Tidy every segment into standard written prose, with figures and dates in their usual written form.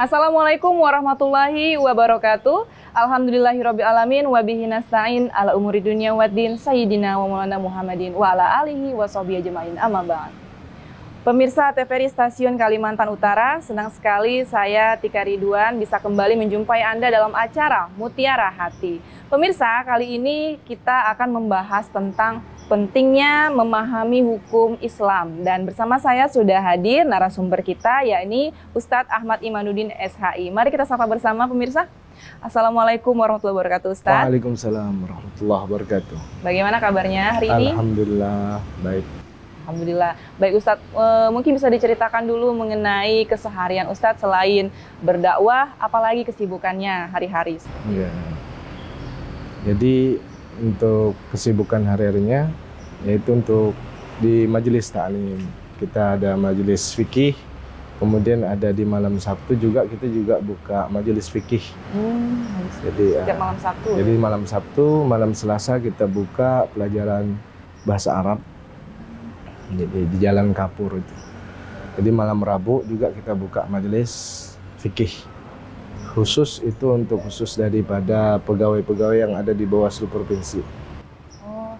Assalamualaikum warahmatullahi wabarakatuh. Alhamdulillahirabbil alamin wa bihi nasta'in ala umuri dunya waddin sayyidina wa maulana Muhammadin wa ala alihi wa sahbihi ajmain amma ba'd. Pemirsa TVRI Stasiun Kalimantan Utara, senang sekali saya Tika Ridwan bisa kembali menjumpai Anda dalam acara Mutiara Hati. Pemirsa, kali ini kita akan membahas tentang pentingnya memahami hukum Islam, dan bersama saya sudah hadir narasumber kita, yakni Ustadz Ahmad Imanuddin SHI. Mari kita sapa bersama pemirsa. Assalamualaikum warahmatullahi wabarakatuh, Ustadz. Waalaikumsalam warahmatullahi wabarakatuh. Bagaimana kabarnya hari ini? Alhamdulillah, baik. Alhamdulillah. Baik Ustadz, mungkin bisa diceritakan dulu mengenai keseharian Ustadz selain berdakwah, apalagi kesibukannya hari-hari? Ya. Jadi untuk kesibukan hari-harinya yaitu untuk di majelis ta'lim. Kita ada majelis fikih, kemudian ada di malam Sabtu juga kita juga buka majelis fikih. Jadi setiap malam Sabtu. Jadi malam Sabtu, malam Selasa kita buka pelajaran bahasa Arab. Jadi di Jalan Kapur itu. Jadi malam Rabu juga kita buka majelis fikih. Khusus itu untuk khusus daripada pegawai-pegawai yang ada di Bawaslu Provinsi. Oh,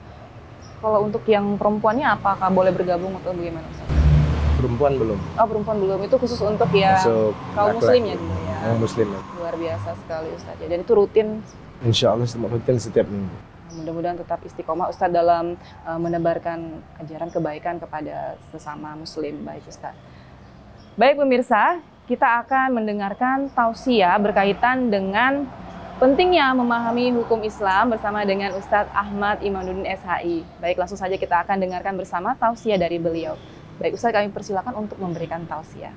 kalau untuk yang perempuannya apakah boleh bergabung atau bagaimana Ustaz? Perempuan belum. Oh, perempuan belum. Itu khusus untuk ya kaum muslimnya dulu ya. Kaum muslim. Luar biasa sekali Ustaz ya. Dan itu rutin? Insya Allah rutin setiap minggu. Mudah-mudahan tetap istiqomah Ustaz dalam menebarkan ajaran kebaikan kepada sesama muslim. Baik Ustaz. Baik pemirsa, kita akan mendengarkan tausiah berkaitan dengan pentingnya memahami hukum Islam bersama dengan Ustadz Ahmad Imanuddin SHI. Baik, langsung saja kita akan dengarkan bersama tausiah dari beliau. Baik Ustadz, kami persilakan untuk memberikan tausiah.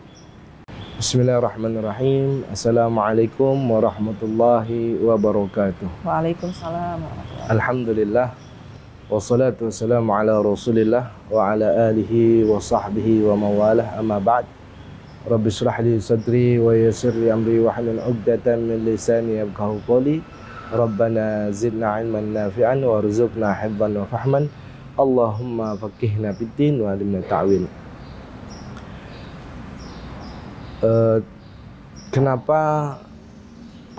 Bismillahirrahmanirrahim. Assalamualaikum warahmatullahi wabarakatuh. Waalaikumsalam warahmatullahi wabarakatuh. Alhamdulillah. Wassalatu wassalamu ala rasulillah wa ala alihi wa sahbihi wa mawalah, amma ba'd. Rabbi shrah li sadri wa yassir li amri wa hlul 'uqdatam min lisani yafqahu qawli. Rabbana zidna 'ilman nafi'an warzuqna hifdhan wa fahman. Allahumma faqihna fid-din wa 'allimna ta'wil. Kenapa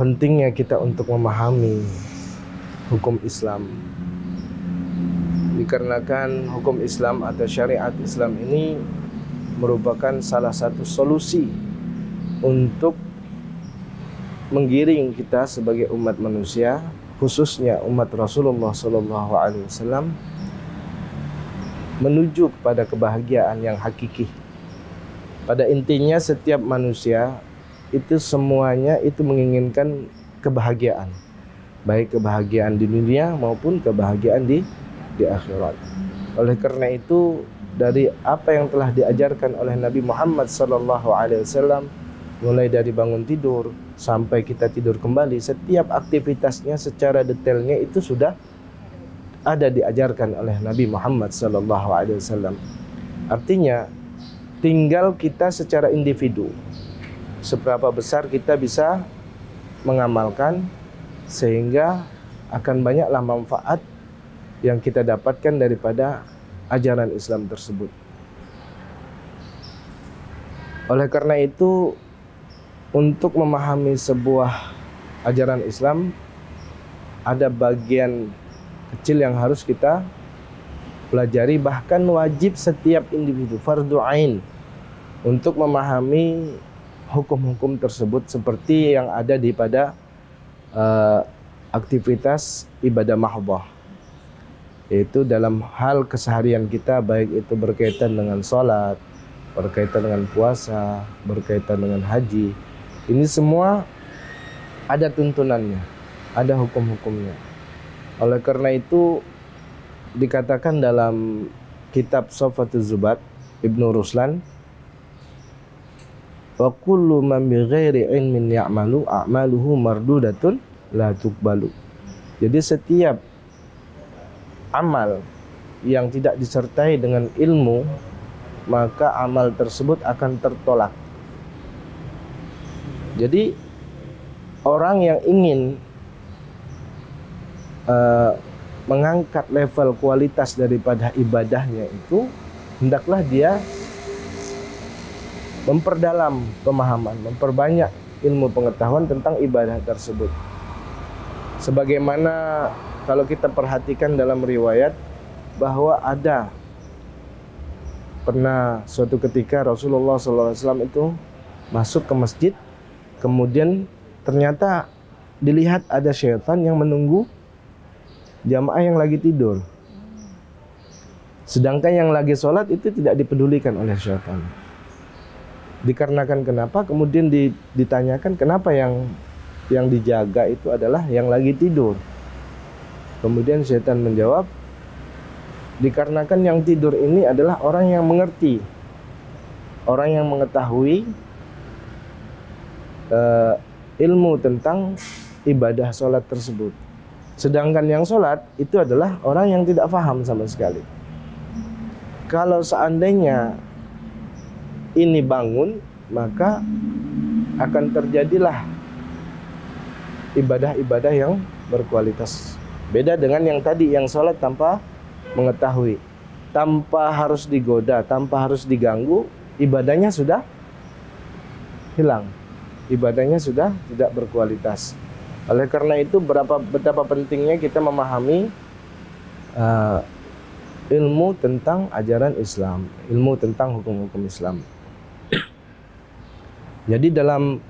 pentingnya kita untuk memahami hukum Islam? Dikarenakan hukum Islam atau syariat Islam ini merupakan salah satu solusi untuk menggiring kita sebagai umat manusia, khususnya umat Rasulullah SAW, menuju kepada kebahagiaan yang hakiki. Pada intinya setiap manusia itu semuanya itu menginginkan kebahagiaan, baik kebahagiaan di dunia maupun kebahagiaan di akhirat. Oleh karena itu, dari apa yang telah diajarkan oleh Nabi Muhammad SAW, mulai dari bangun tidur sampai kita tidur kembali, setiap aktivitasnya secara detailnya itu sudah ada diajarkan oleh Nabi Muhammad SAW. Artinya, tinggal kita secara individu, seberapa besar kita bisa mengamalkan, sehingga akan banyaklah manfaat yang kita dapatkan daripada ajaran Islam tersebut. Oleh karena itu, untuk memahami sebuah ajaran Islam, ada bagian kecil yang harus kita pelajari, bahkan wajib setiap individu, fardhu ain, untuk memahami hukum-hukum tersebut seperti yang ada di pada aktivitas ibadah mahdhah. Yaitu dalam hal keseharian kita, baik itu berkaitan dengan sholat, berkaitan dengan puasa, berkaitan dengan haji. Ini semua ada tuntunannya, ada hukum-hukumnya. Oleh karena itu dikatakan dalam kitab Sofatuz Zubat Ibnu Ruslan, wa kullu man bighairi ilmin ya'malu a'maluhu mardudatun la tuqbalu. Jadi setiap amal yang tidak disertai dengan ilmu, maka amal tersebut akan tertolak. Jadi orang yang ingin mengangkat level kualitas daripada ibadahnya itu, hendaklah dia memperdalam pemahaman, memperbanyak ilmu pengetahuan tentang ibadah tersebut. Sebagaimana kalau kita perhatikan dalam riwayat bahwa ada pernah suatu ketika Rasulullah SAW itu masuk ke masjid, kemudian ternyata dilihat ada syaitan yang menunggu jamaah yang lagi tidur. Sedangkan yang lagi sholat itu tidak dipedulikan oleh syaitan. Dikarenakan kenapa? Kemudian ditanyakan kenapa yang dijaga itu adalah yang lagi tidur. Kemudian syaitan menjawab, dikarenakan yang tidur ini adalah orang yang mengerti, orang yang mengetahui ilmu tentang ibadah sholat tersebut. Sedangkan yang sholat itu adalah orang yang tidak paham sama sekali. Kalau seandainya ini bangun, maka akan terjadilah ibadah-ibadah yang berkualitas. Beda dengan yang tadi, yang sholat tanpa mengetahui, tanpa harus digoda, tanpa harus diganggu, ibadahnya sudah hilang, ibadahnya sudah tidak berkualitas. Oleh karena itu betapa pentingnya kita memahami ilmu tentang ajaran Islam, ilmu tentang hukum-hukum Islam. Jadi dalam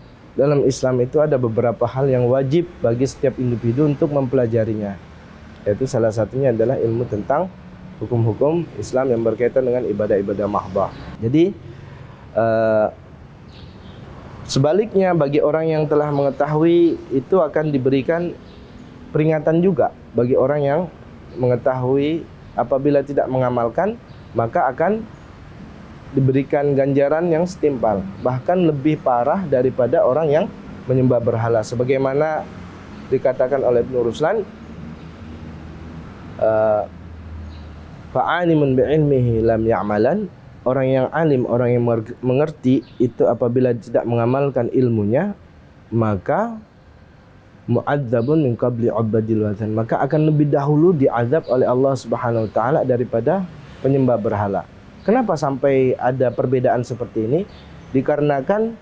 Islam itu ada beberapa hal yang wajib bagi setiap individu untuk mempelajarinya. Yaitu salah satunya adalah ilmu tentang hukum-hukum Islam yang berkaitan dengan ibadah-ibadah mahdah. Jadi sebaliknya bagi orang yang telah mengetahui itu akan diberikan peringatan juga bagi orang yang mengetahui, apabila tidak mengamalkan maka akan diberikan ganjaran yang setimpal, bahkan lebih parah daripada orang yang menyembah berhala. Sebagaimana dikatakan oleh Ibnu Ruslan, fa'alimun bi'ilmihi lam ya'malan, orang yang alim, orang yang mengerti itu apabila tidak mengamalkan ilmunya, maka mu'adzabun min qabli ubadil wathan, maka akan lebih dahulu diazab oleh Allah Subhanahu wa taala daripada penyembah berhala. Kenapa sampai ada perbedaan seperti ini? Dikarenakan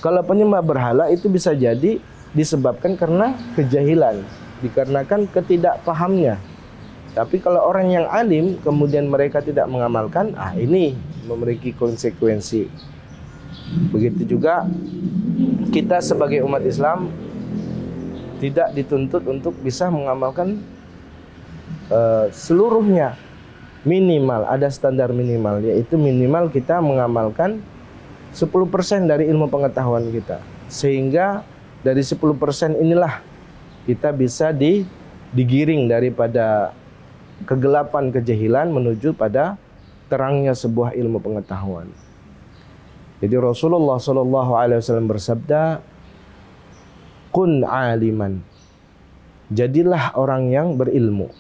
kalau penyembah berhala itu bisa jadi disebabkan karena kejahilan, dikarenakan ketidakpahamnya. Tapi kalau orang yang alim kemudian mereka tidak mengamalkan, ini memiliki konsekuensi. Begitu juga kita sebagai umat Islam tidak dituntut untuk bisa mengamalkan seluruhnya. Minimal, ada standar minimal, yaitu minimal kita mengamalkan 10% dari ilmu pengetahuan kita. Sehingga dari 10% inilah kita bisa digiring daripada kegelapan kejahilan menuju pada terangnya sebuah ilmu pengetahuan. Jadi Rasulullah SAW bersabda, kun aliman, jadilah orang yang berilmu,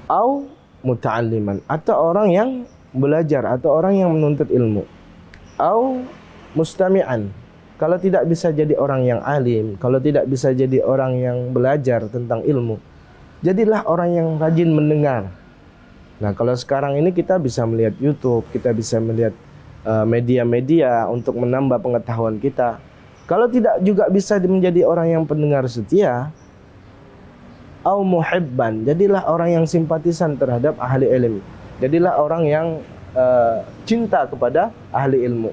au muta'alliman, atau orang yang belajar, atau orang yang menuntut ilmu, au mustami'an, kalau tidak bisa jadi orang yang alim, kalau tidak bisa jadi orang yang belajar tentang ilmu, jadilah orang yang rajin mendengar. Nah, kalau sekarang ini kita bisa melihat YouTube, kita bisa melihat media-media untuk menambah pengetahuan kita. Kalau tidak juga bisa menjadi orang yang pendengar setia, au muhibban, jadilah orang yang simpatisan terhadap ahli ilmu. Jadilah orang yang cinta kepada ahli ilmu.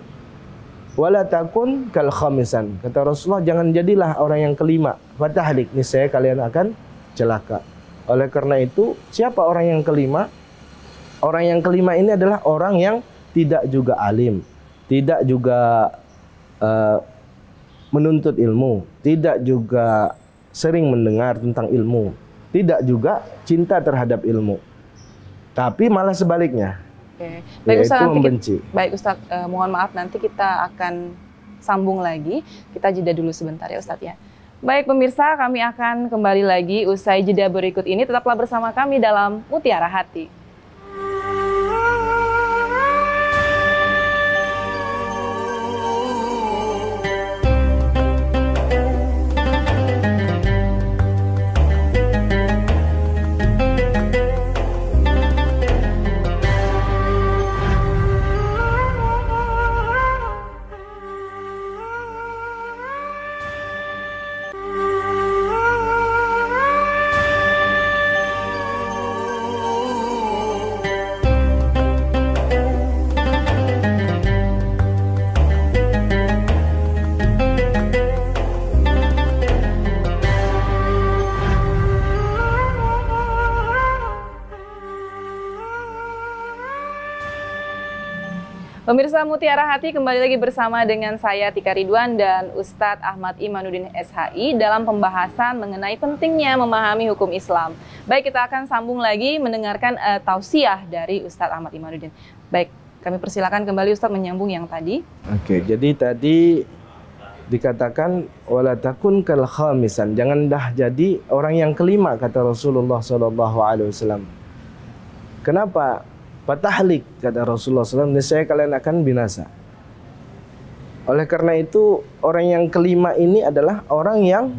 Wala takun kal khamisan, kata Rasulullah, jangan jadilah orang yang kelima, fatahlik, niscaya kalian akan celaka. Oleh karena itu, siapa orang yang kelima? Orang yang kelima ini adalah orang yang tidak juga alim, tidak juga menuntut ilmu, tidak juga sering mendengar tentang ilmu, tidak juga cinta terhadap ilmu, tapi malah sebaliknya. Oke. Baik Ustaz, membenci. Baik Ustaz, mohon maaf, nanti kita akan sambung lagi. Kita jeda dulu sebentar ya Ustaz ya. Baik pemirsa, kami akan kembali lagi usai jeda berikut ini. Tetaplah bersama kami dalam Mutiara Hati. Pemirsa Mutiara Hati, kembali lagi bersama dengan saya Tika Ridwan dan Ustadz Ahmad Imanuddin SHI dalam pembahasan mengenai pentingnya memahami hukum Islam. Baik, kita akan sambung lagi mendengarkan tausiah dari Ustadz Ahmad Imanuddin. Baik, kami persilakan kembali Ustadz menyambung yang tadi. Oke, jadi tadi dikatakan wala takun kal khamisan, jangan dah jadi orang yang kelima, kata Rasulullah SAW. Kenapa? Patahlik, kata Rasulullah SAW, niscaya kalian akan binasa. Oleh karena itu, orang yang kelima ini adalah orang yang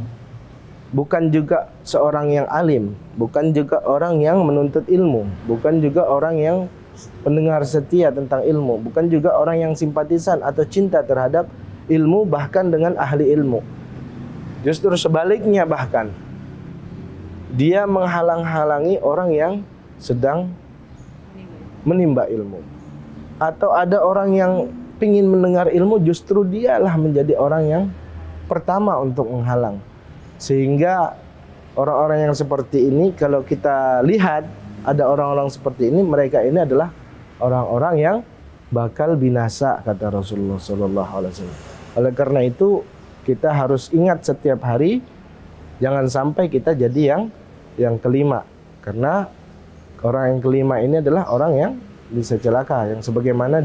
bukan juga seorang yang alim, bukan juga orang yang menuntut ilmu, bukan juga orang yang pendengar setia tentang ilmu, bukan juga orang yang simpatisan atau cinta terhadap ilmu bahkan dengan ahli ilmu. Justru sebaliknya, bahkan dia menghalang-halangi orang yang sedang menimba ilmu. Atau ada orang yang ingin mendengar ilmu, justru dialah menjadi orang yang pertama untuk menghalang. Sehingga orang-orang yang seperti ini, kalau kita lihat ada orang-orang seperti ini, mereka ini adalah orang-orang yang bakal binasa, kata Rasulullah SAW. Oleh karena itu kita harus ingat setiap hari, jangan sampai kita jadi yang kelima. Karena orang yang kelima ini adalah orang yang bisa celaka, yang sebagaimana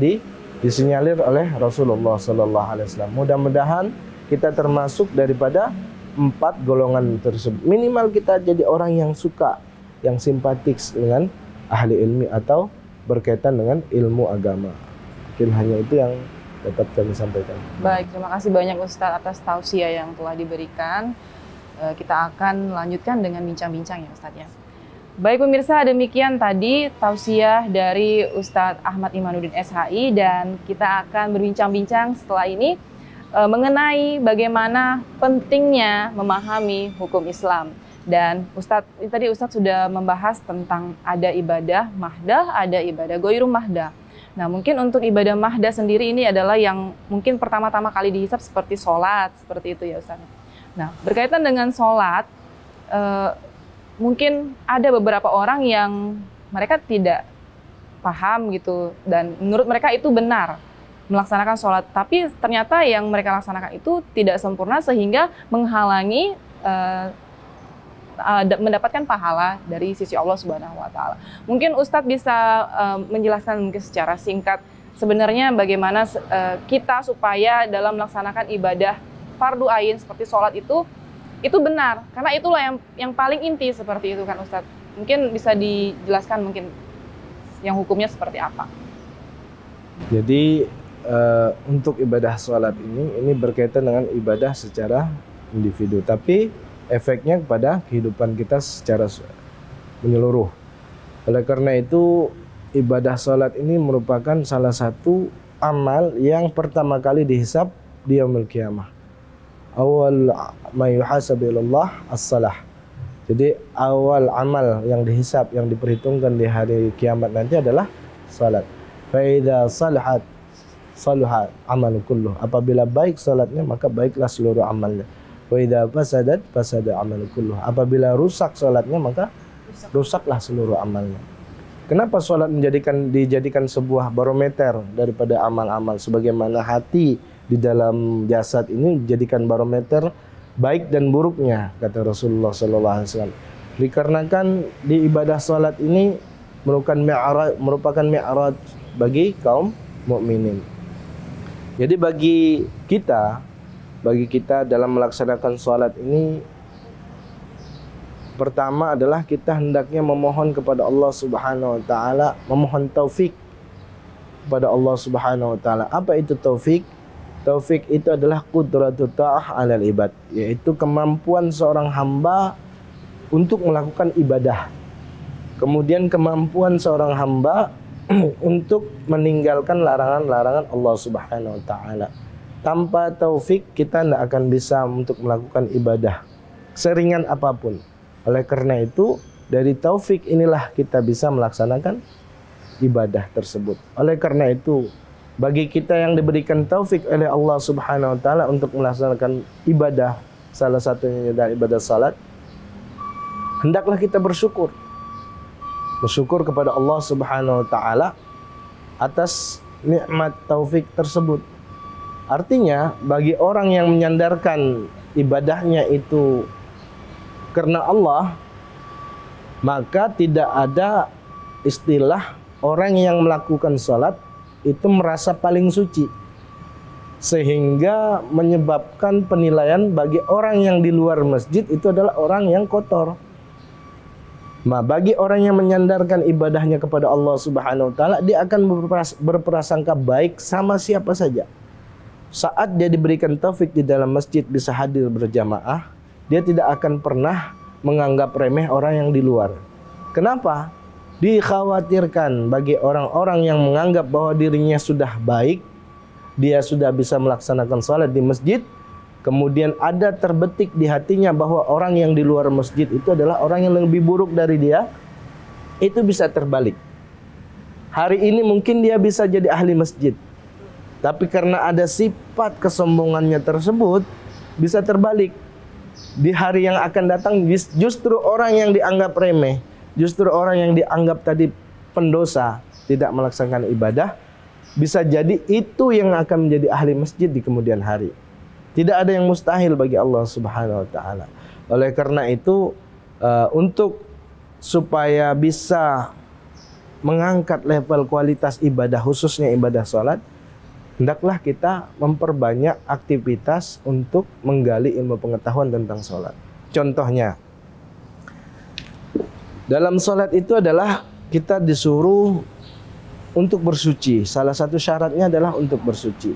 disinyalir oleh Rasulullah SAW. Mudah-mudahan kita termasuk daripada 4 golongan tersebut. Minimal kita jadi orang yang suka, yang simpatik dengan ahli ilmi atau berkaitan dengan ilmu agama. Mungkin hanya itu yang dapat kami sampaikan. Baik, terima kasih banyak Ustadz atas tausiah yang telah diberikan. Kita akan lanjutkan dengan bincang-bincang ya Ustadz ya. Baik pemirsa, demikian tadi tausiah dari Ustadz Ahmad Imanuddin SHI, dan kita akan berbincang-bincang setelah ini mengenai bagaimana pentingnya memahami hukum Islam. Dan tadi Ustadz sudah membahas tentang ada ibadah mahdah, ada ibadah ghoiru mahdah. Nah, mungkin untuk ibadah mahdah sendiri ini adalah yang mungkin pertama-tama kali dihisab seperti sholat, seperti itu ya Ustadz. Nah, berkaitan dengan sholat, mungkin ada beberapa orang yang mereka tidak paham gitu, dan menurut mereka itu benar melaksanakan sholat, tapi ternyata yang mereka laksanakan itu tidak sempurna sehingga menghalangi mendapatkan pahala dari sisi Allah Subhanahu wa Ta'ala. Mungkin Ustadz bisa menjelaskan mungkin secara singkat sebenarnya bagaimana kita supaya dalam melaksanakan ibadah fardu ain seperti sholat itu benar, karena itulah yang paling inti seperti itu kan Ustadz. Mungkin bisa dijelaskan mungkin yang hukumnya seperti apa. Jadi untuk ibadah sholat ini berkaitan dengan ibadah secara individu, tapi efeknya kepada kehidupan kita secara menyeluruh. Oleh karena itu ibadah sholat ini merupakan salah satu amal yang pertama kali dihisab di yaumil qiyamah. Awal ma yuhasabillah as-salah. Jadi awal amal yang dihisab, yang diperhitungkan di hari kiamat nanti adalah salat. Fa idza salahat salaha amalu kulluh. Apabila baik salatnya, maka baiklah seluruh amalnya. Wa idza fasadat fasada amalu kulluh. Apabila rusak salatnya, maka rusaklah seluruh amalnya. Kenapa salat dijadikan sebuah barometer daripada amal-amal, sebagaimana hati di dalam jasad ini dijadikan barometer baik dan buruknya, kata Rasulullah SAW. Dikarenakan di ibadah salat ini merupakan mi'raj bagi kaum mukminin. Jadi bagi kita dalam melaksanakan salat ini, pertama adalah kita hendaknya memohon kepada Allah Subhanahu wa Ta'ala, memohon taufik kepada Allah Subhanahu wa Ta'ala. Apa itu taufik? Taufik itu adalah qudratu ta'ah 'alal ibad, yaitu kemampuan seorang hamba untuk melakukan ibadah. Kemudian kemampuan seorang hamba untuk meninggalkan larangan-larangan Allah Subhanahu wa Ta'ala. Tanpa taufik kita tidak akan bisa untuk melakukan ibadah seringan apapun. Oleh karena itu, dari taufik inilah kita bisa melaksanakan ibadah tersebut. Oleh karena itu, bagi kita yang diberikan taufik oleh Allah Subhanahu wa Ta'ala untuk melaksanakan ibadah, salah satunya adalah ibadah salat, hendaklah kita bersyukur kepada Allah Subhanahu wa Ta'ala atas nikmat taufik tersebut. Artinya bagi orang yang menyandarkan ibadahnya itu karena Allah, maka tidak ada istilah orang yang melakukan salat itu merasa paling suci, sehingga menyebabkan penilaian bagi orang yang di luar masjid itu adalah orang yang kotor. Nah, bagi orang yang menyandarkan ibadahnya kepada Allah Subhanahu wa taala, dia akan berprasangka baik sama siapa saja. Saat dia diberikan taufik di dalam masjid bisa hadir berjamaah, dia tidak akan pernah menganggap remeh orang yang di luar. Kenapa? Dikhawatirkan bagi orang-orang yang menganggap bahwa dirinya sudah baik, dia sudah bisa melaksanakan salat di masjid, kemudian ada terbetik di hatinya bahwa orang yang di luar masjid itu adalah orang yang lebih buruk dari dia, itu bisa terbalik. Hari ini mungkin dia bisa jadi ahli masjid, tapi karena ada sifat kesombongannya tersebut, bisa terbalik. Di hari yang akan datang justru orang yang dianggap remeh, justru orang yang dianggap tadi pendosa, tidak melaksanakan ibadah, bisa jadi itu yang akan menjadi ahli masjid di kemudian hari. Tidak ada yang mustahil bagi Allah Subhanahu wa taala. Oleh karena itu, untuk supaya bisa mengangkat level kualitas ibadah, khususnya ibadah salat, hendaklah kita memperbanyak aktivitas untuk menggali ilmu pengetahuan tentang salat. Contohnya, dalam salat itu adalah kita disuruh untuk bersuci. Salah satu syaratnya adalah untuk bersuci.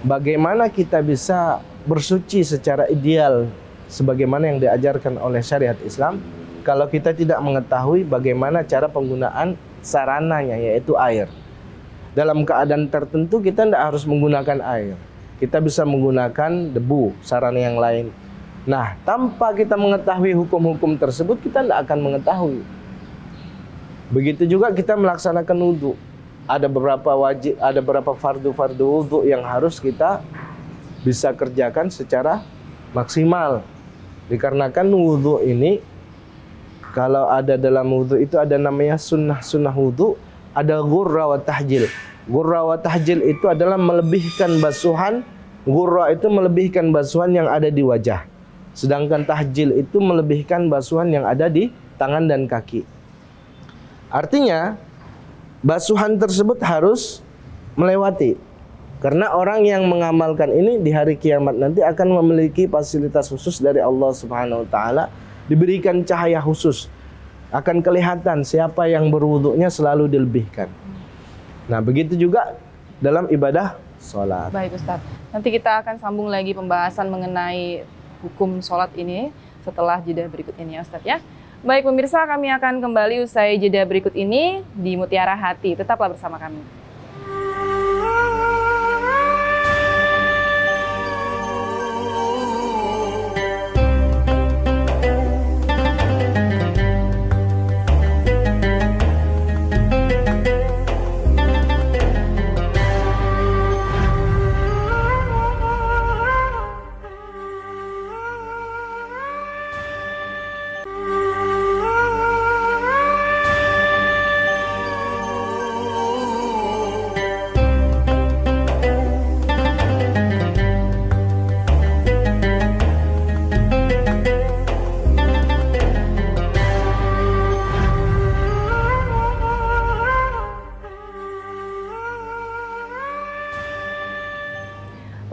Bagaimana kita bisa bersuci secara ideal sebagaimana yang diajarkan oleh syariat Islam kalau kita tidak mengetahui bagaimana cara penggunaan sarananya, yaitu air. Dalam keadaan tertentu kita tidak harus menggunakan air. Kita bisa menggunakan debu, sarana yang lain. Nah, tanpa kita mengetahui hukum-hukum tersebut, kita tidak akan mengetahui. Begitu juga kita melaksanakan wudhu. Ada beberapa wajib, ada beberapa fardu-fardu wudhu yang harus kita bisa kerjakan secara maksimal. Dikarenakan wudhu ini, kalau ada dalam wudhu itu ada namanya sunnah-sunnah wudhu, ada ghurra wa tahjil. Ghurra wa tahjil itu adalah melebihkan basuhan. Ghurra itu melebihkan basuhan yang ada di wajah. Sedangkan tahjil itu melebihkan basuhan yang ada di tangan dan kaki. Artinya, basuhan tersebut harus melewati. Karena orang yang mengamalkan ini di hari kiamat nanti akan memiliki fasilitas khusus dari Allah Subhanahu wa taala, diberikan cahaya khusus. Akan kelihatan siapa yang berwuduknya selalu dilebihkan. Nah, begitu juga dalam ibadah sholat. Baik Ustaz, nanti kita akan sambung lagi pembahasan mengenai hukum sholat ini setelah jeda berikut ini ya Ustaz ya. Baik pemirsa, kami akan kembali usai jeda berikut ini di Mutiara Hati. Tetaplah bersama kami.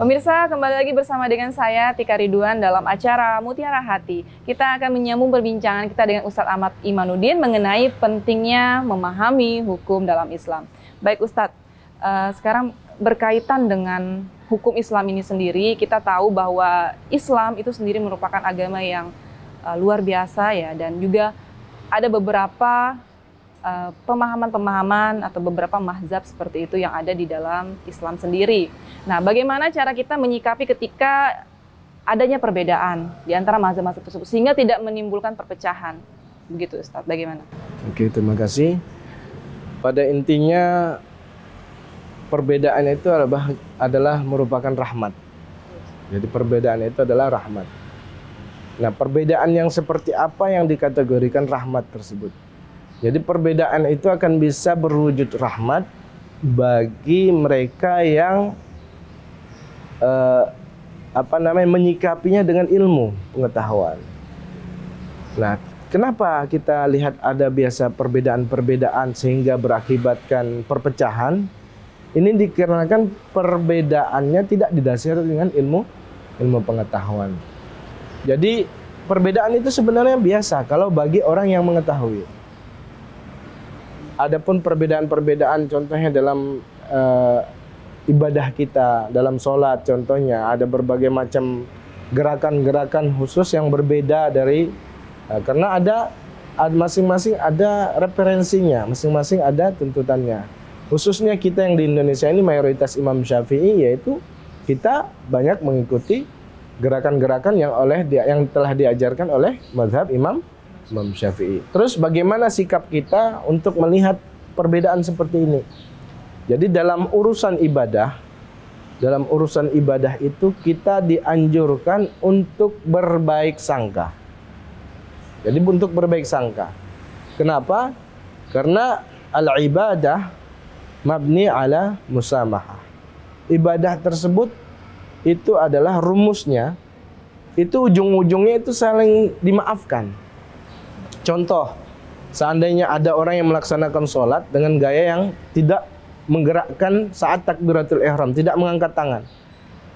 Pemirsa, kembali lagi bersama dengan saya Tika Ridwan dalam acara Mutiara Hati. Kita akan menyambung perbincangan kita dengan Ustadz Ahmad Imanuddin mengenai pentingnya memahami hukum dalam Islam. Baik Ustadz, sekarang berkaitan dengan hukum Islam ini sendiri, kita tahu bahwa Islam itu sendiri merupakan agama yang luar biasa ya, dan juga ada beberapa pemahaman-pemahaman atau beberapa mazhab seperti itu yang ada di dalam Islam sendiri. Nah, bagaimana cara kita menyikapi ketika adanya perbedaan di antara mazhab-mazhab tersebut sehingga tidak menimbulkan perpecahan? Begitu Ustaz, bagaimana? Oke, terima kasih. Pada intinya perbedaan itu adalah merupakan rahmat. Jadi perbedaan itu adalah rahmat. Nah, perbedaan yang seperti apa yang dikategorikan rahmat tersebut? Jadi perbedaan itu akan bisa berwujud rahmat bagi mereka yang menyikapinya dengan ilmu pengetahuan. Nah, kenapa kita lihat ada biasa perbedaan-perbedaan sehingga berakibatkan perpecahan? Ini dikarenakan perbedaannya tidak didasari dengan ilmu pengetahuan. Jadi perbedaan itu sebenarnya biasa kalau bagi orang yang mengetahui. Adapun perbedaan-perbedaan contohnya dalam ibadah kita, dalam sholat contohnya ada berbagai macam gerakan-gerakan khusus yang berbeda dari karena ada masing-masing ada referensinya, masing-masing ada tuntutannya. Khususnya kita yang di Indonesia ini mayoritas Imam Syafi'i, yaitu kita banyak mengikuti gerakan-gerakan yang telah diajarkan oleh mazhab Imam Syafi'i. Terus bagaimana sikap kita untuk melihat perbedaan seperti ini? Jadi dalam urusan ibadah itu kita dianjurkan untuk berbaik sangka. Jadi untuk berbaik sangka. Kenapa? Karena al-ibadah mabni ala musamahah. Ibadah tersebut itu adalah rumusnya, itu ujung-ujungnya itu saling dimaafkan. Contoh, seandainya ada orang yang melaksanakan sholat dengan gaya yang tidak menggerakkan saat takbiratul ihram, tidak mengangkat tangan.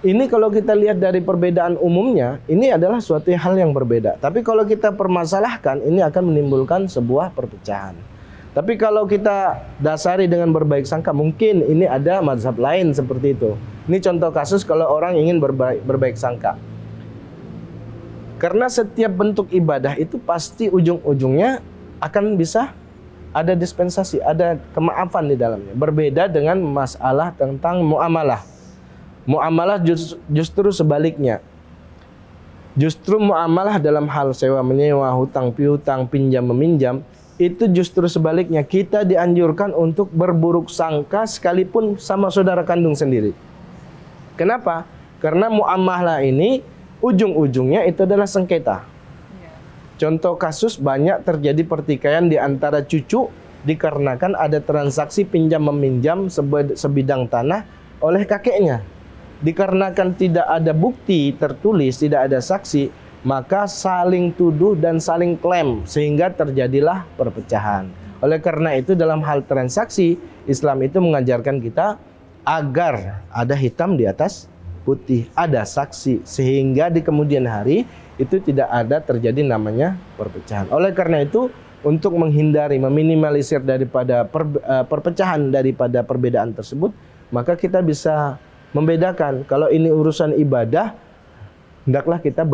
Ini kalau kita lihat dari perbedaan umumnya, ini adalah suatu hal yang berbeda. Tapi kalau kita permasalahkan, ini akan menimbulkan sebuah perpecahan. Tapi kalau kita dasari dengan berbaik sangka, mungkin ini ada mazhab lain seperti itu. Ini contoh kasus kalau orang ingin berbaik sangka. Karena setiap bentuk ibadah itu pasti ujung-ujungnya akan bisa ada dispensasi, ada kemaafan di dalamnya. Berbeda dengan masalah tentang muamalah. Muamalah justru sebaliknya. Justru muamalah dalam hal sewa menyewa, hutang piutang, pinjam meminjam, itu justru sebaliknya. Kita dianjurkan untuk berburuk sangka sekalipun sama saudara kandung sendiri. Kenapa? Karena muamalah ini ujung-ujungnya itu adalah sengketa. Contoh kasus banyak terjadi pertikaian di antara cucu dikarenakan ada transaksi pinjam meminjam sebidang tanah oleh kakeknya. Dikarenakan tidak ada bukti tertulis, tidak ada saksi, maka saling tuduh dan saling klaim sehingga terjadilah perpecahan. Oleh karena itu dalam hal transaksi, Islam itu mengajarkan kita agar ada hitam di atas putih, ada saksi, sehingga di kemudian hari itu tidak ada terjadi namanya perpecahan. Oleh karena itu, untuk menghindari, meminimalisir daripada perpecahan daripada perbedaan tersebut, maka kita bisa membedakan. Kalau ini urusan ibadah, hendaklah kita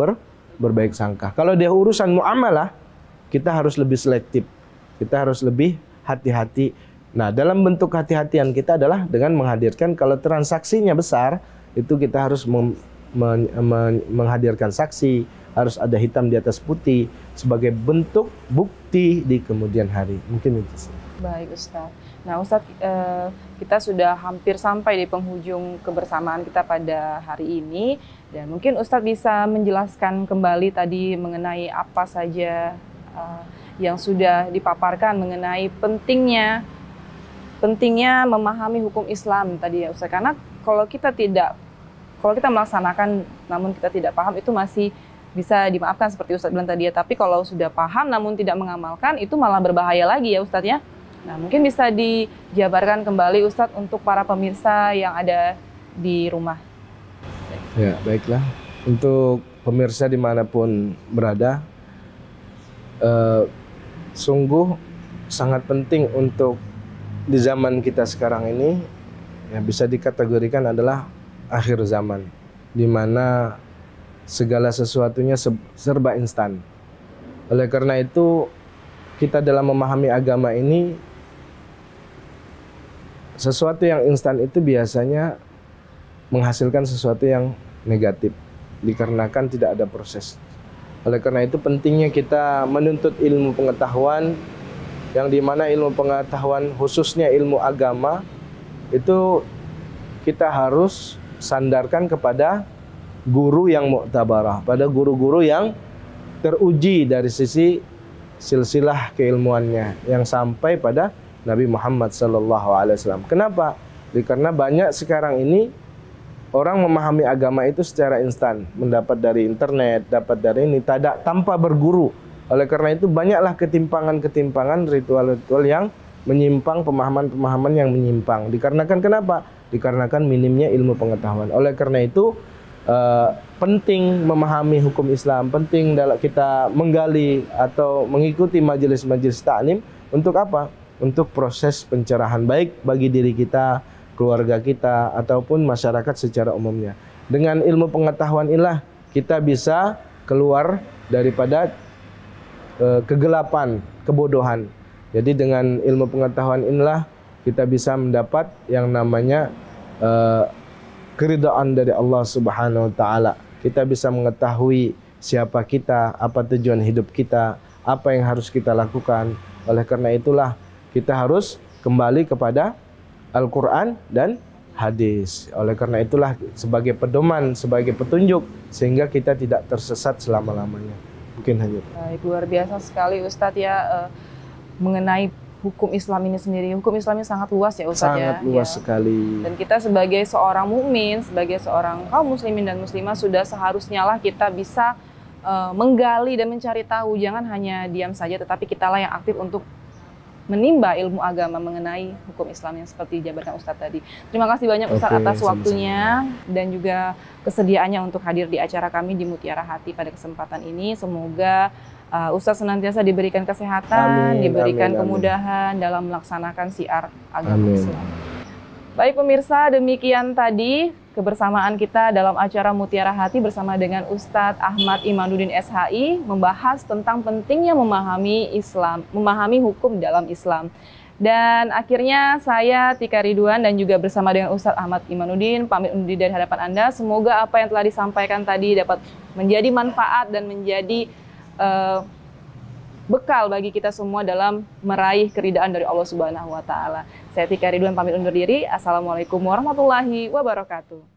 berbaik sangka. Kalau dia urusan muamalah, kita harus lebih selektif. Kita harus lebih hati-hati. Nah, dalam bentuk hati-hatian kita adalah dengan menghadirkan, kalau transaksinya besar, itu kita harus menghadirkan saksi, harus ada hitam di atas putih sebagai bentuk bukti di kemudian hari. Mungkin itu sih. Baik Ustadz. Nah Ustadz, kita sudah hampir sampai di penghujung kebersamaan kita pada hari ini. Dan mungkin Ustadz bisa menjelaskan kembali tadi mengenai apa saja yang sudah dipaparkan mengenai pentingnya memahami hukum Islam tadi ya Ustadz. Karena kalau kita melaksanakan namun kita tidak paham, itu masih bisa dimaafkan seperti Ustadz bilang tadi ya. Tapi kalau sudah paham namun tidak mengamalkan, itu malah berbahaya lagi ya Ustadz ya. Nah mungkin bisa dijabarkan kembali Ustadz untuk para pemirsa yang ada di rumah. Ya baiklah, untuk pemirsa dimanapun berada, sungguh sangat penting untuk di zaman kita sekarang ini, ya bisa dikategorikan adalah akhir zaman, di mana segala sesuatunya serba instan. Oleh karena itu, kita dalam memahami agama ini, sesuatu yang instan itu biasanya menghasilkan sesuatu yang negatif, dikarenakan tidak ada proses. Oleh karena itu pentingnya kita menuntut ilmu pengetahuan, yang dimana ilmu pengetahuan khususnya ilmu agama, itu kita harus sandarkan kepada guru yang mu'tabarah, pada guru-guru yang teruji dari sisi silsilah keilmuannya, yang sampai pada Nabi Muhammad SAW. Kenapa? Karena banyak sekarang ini orang memahami agama itu secara instan, mendapat dari internet, dapat dari ini, tanpa berguru. Oleh karena itu banyaklah ketimpangan-ketimpangan, ritual-ritual yang menyimpang, pemahaman-pemahaman yang menyimpang. Dikarenakan kenapa? Dikarenakan minimnya ilmu pengetahuan. Oleh karena itu penting memahami hukum Islam, penting dalam kita menggali atau mengikuti majelis-majelis ta'lim. Untuk apa? Untuk proses pencerahan baik bagi diri kita, keluarga kita, ataupun masyarakat secara umumnya. Dengan ilmu pengetahuan inilah kita bisa keluar daripada kegelapan, kebodohan. Jadi dengan ilmu pengetahuan inilah kita bisa mendapat yang namanya keridhaan dari Allah Subhanahu wa taala. Kita bisa mengetahui siapa kita, apa tujuan hidup kita, apa yang harus kita lakukan. Oleh karena itulah kita harus kembali kepada Al-Qur'an dan hadis. Oleh karena itulah sebagai pedoman, sebagai petunjuk sehingga kita tidak tersesat selama-lamanya. Mungkin hanya. Baik, luar biasa sekali Ustadz ya mengenai hukum Islam ini sendiri. Hukum Islam ini sangat luas ya Ustadz ya. Sangat luas sekali. Dan kita sebagai seorang mukmin, sebagai seorang kaum muslimin dan muslimah sudah seharusnya lah kita bisa menggali dan mencari tahu. Jangan hanya diam saja, tetapi kitalah yang aktif untuk menimba ilmu agama mengenai hukum Islam yang seperti dijabarkan Ustadz tadi. Terima kasih banyak Ustadz atas waktunya dan juga kesediaannya untuk hadir di acara kami di Mutiara Hati pada kesempatan ini. Semoga Ustadz senantiasa diberikan kesehatan, diberikan kemudahan dalam melaksanakan syiar agama Islam. Baik pemirsa, demikian tadi kebersamaan kita dalam acara Mutiara Hati bersama dengan Ustadz Ahmad Imanuddin SHI membahas tentang pentingnya memahami Islam, memahami hukum dalam Islam. Dan akhirnya saya Tika Ridwan dan juga bersama dengan Ustadz Ahmad Imanuddin pamit undur diri dari hadapan Anda. Semoga apa yang telah disampaikan tadi dapat menjadi manfaat dan menjadi bekal bagi kita semua dalam meraih keridhaan dari Allah Subhanahu wa taala. Saya Tika Ridwan pamit undur diri. Assalamualaikum warahmatullahi wabarakatuh.